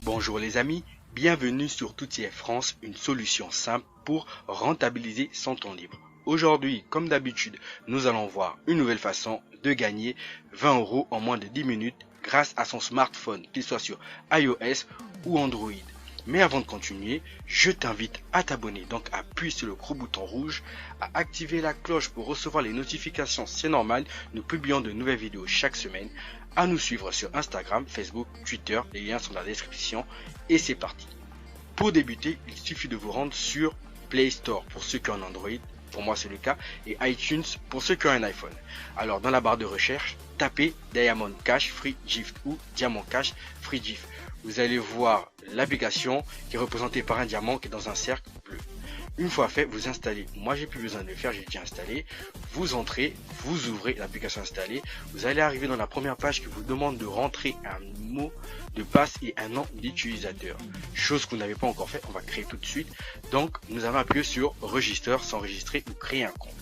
Bonjour les amis, bienvenue sur Toutief France, une solution simple pour rentabiliser son temps libre. Aujourd'hui, comme d'habitude, nous allons voir une nouvelle façon de gagner 20 € en moins de 10 minutes grâce à son smartphone, qu'il soit sur iOS ou Android. Mais avant de continuer, je t'invite à t'abonner, donc à appuyer sur le gros bouton rouge, à activer la cloche pour recevoir les notifications, c'est normal, nous publions de nouvelles vidéos chaque semaine, à nous suivre sur Instagram, Facebook, Twitter, les liens sont dans la description et c'est parti. Pour débuter, il suffit de vous rendre sur Play Store pour ceux qui ont un Android, pour moi c'est le cas, et iTunes pour ceux qui ont un iPhone. Alors dans la barre de recherche, tapez Diamond Cash Free Gift ou Diamant Cash Free Gift. Vous allez voir l'application qui est représentée par un diamant qui est dans un cercle bleu. Une fois fait, vous installez. Moi, j'ai plus besoin de le faire, j'ai déjà installé. Vous entrez, vous ouvrez l'application installée. Vous allez arriver dans la première page qui vous demande de rentrer un mot de passe et un nom d'utilisateur. Chose que vous n'avez pas encore fait, on va créer tout de suite. Donc, nous allons appuyer sur Register, s'enregistrer ou créer un compte.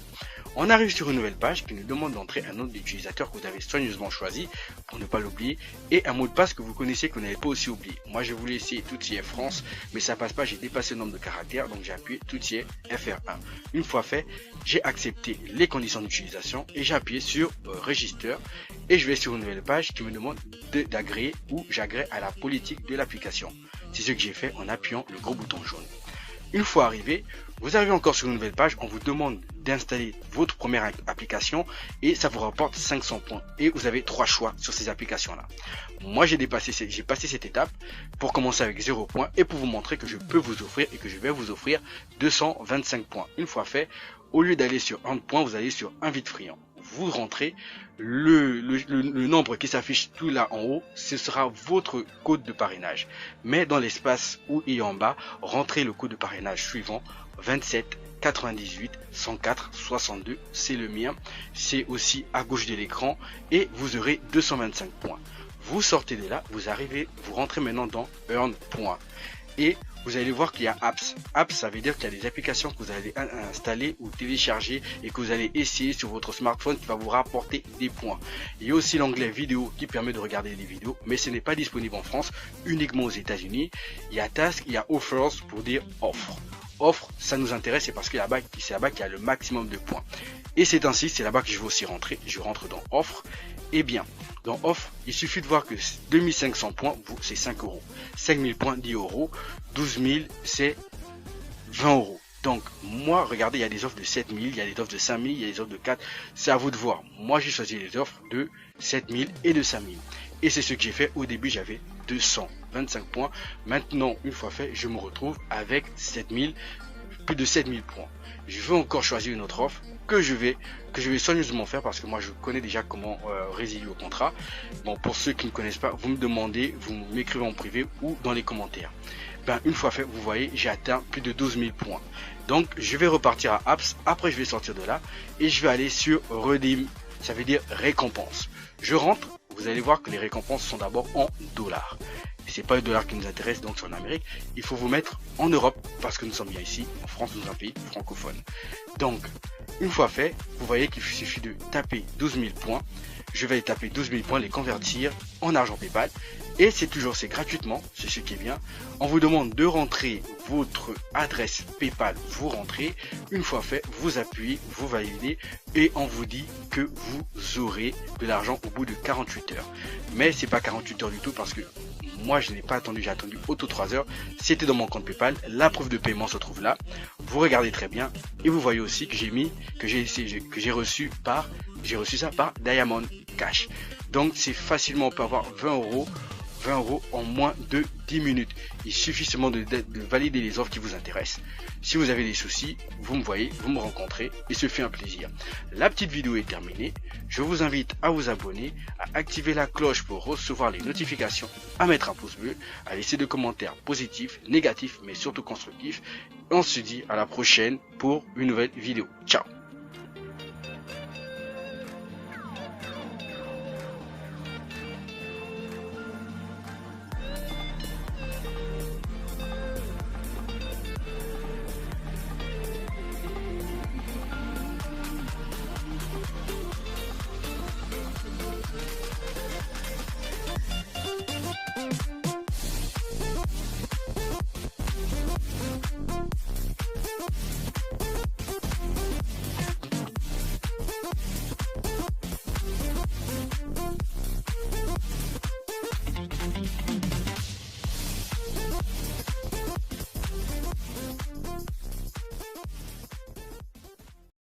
On arrive sur une nouvelle page qui nous demande d'entrer un nom d'utilisateur que vous avez soigneusement choisi pour ne pas l'oublier et un mot de passe que vous connaissez que vous n'avez pas aussi oublié. Moi je voulais essayer Toutief France mais ça passe pas, j'ai dépassé le nombre de caractères donc j'ai appuyé Toutief FR1. Une fois fait, j'ai accepté les conditions d'utilisation et j'ai appuyé sur Register et je vais sur une nouvelle page qui me demande d'agréer ou j'agrée à la politique de l'application. C'est ce que j'ai fait en appuyant le gros bouton jaune. Une fois arrivé, vous arrivez encore sur une nouvelle page, on vous demande d'installer votre première application et ça vous rapporte 500 points. Et vous avez 3 choix sur ces applications-là. Moi, j'ai passé cette étape pour commencer avec 0 points et pour vous montrer que je peux vous offrir et que je vais vous offrir 225 points. Une fois fait, au lieu d'aller sur 1 point, vous allez sur Invite friand. Vous rentrez le nombre qui s'affiche tout là en haut, ce sera votre code de parrainage. Mais dans l'espace où il est en bas, rentrez le code de parrainage suivant 27 98 104 62, c'est le mien. C'est aussi à gauche de l'écran et vous aurez 225 points. Vous sortez de là, vous arrivez, vous rentrez maintenant dans Earn Points. Et vous allez voir qu'il y a Apps. Apps, ça veut dire qu'il y a des applications que vous allez installer ou télécharger et que vous allez essayer sur votre smartphone qui va vous rapporter des points. Il y a aussi l'onglet vidéo qui permet de regarder des vidéos, mais ce n'est pas disponible en France, uniquement aux États-Unis. Il y a Task, il y a Offers pour dire offre. Offre, ça nous intéresse, c'est parce que c'est là-bas qu'il y a le maximum de points. Et c'est ainsi, c'est là-bas que je vais aussi rentrer. Je rentre dans Offre. Et bien, dans Offre, il suffit de voir que 2500 points, c'est 5 €. 5000 points, 10 €. 12 000, c'est 20 €. Donc, moi, regardez, il y a des offres de 7000, il y a des offres de 5000, il y a des offres de 4. C'est à vous de voir. Moi, j'ai choisi les offres de 7000 et de 5000. Et c'est ce que j'ai fait. Au début, j'avais 225 points. Maintenant, une fois fait, je me retrouve avec 7000, plus de 7000 points. Je vais encore choisir une autre offre que je vais soigneusement faire parce que moi je connais déjà comment résilier le contrat. Bon, pour ceux qui ne connaissent pas, vous me demandez, vous m'écrivez en privé ou dans les commentaires. Ben, une fois fait, vous voyez, j'ai atteint plus de 12 000 points. Donc je vais repartir à Apps, après je vais sortir de là et je vais aller sur Redeem, ça veut dire récompense. Je rentre, vous allez voir que les récompenses sont d'abord en dollars. C'est pas le dollar qui nous intéresse, donc c'est en Amérique. Il faut vous mettre en Europe parce que nous sommes bien ici. En France, nous sommes un pays francophone. Donc, une fois fait, vous voyez qu'il suffit de taper 12 000 points. Je vais taper 12 000 points, les convertir en argent PayPal. Et c'est gratuitement, c'est ce qui est bien. On vous demande de rentrer votre adresse PayPal, vous rentrez. Une fois fait, vous appuyez, vous validez et on vous dit que vous aurez de l'argent au bout de 48 heures. Mais c'est pas 48 heures du tout parce que moi je n'ai pas attendu, j'ai attendu auto 3 heures. C'était dans mon compte PayPal, la preuve de paiement se trouve là. Vous regardez très bien et vous voyez aussi que j'ai reçu ça par Diamond Cash. Donc c'est facilement, on peut avoir 20 € en moins de 10 minutes. Il suffit seulement de valider les offres qui vous intéressent. Si vous avez des soucis, vous me voyez, vous me rencontrez et ce fait un plaisir. La petite vidéo est terminée. Je vous invite à vous abonner, à activer la cloche pour recevoir les notifications, à mettre un pouce bleu, à laisser des commentaires positifs, négatifs, mais surtout constructifs. On se dit à la prochaine pour une nouvelle vidéo. Ciao!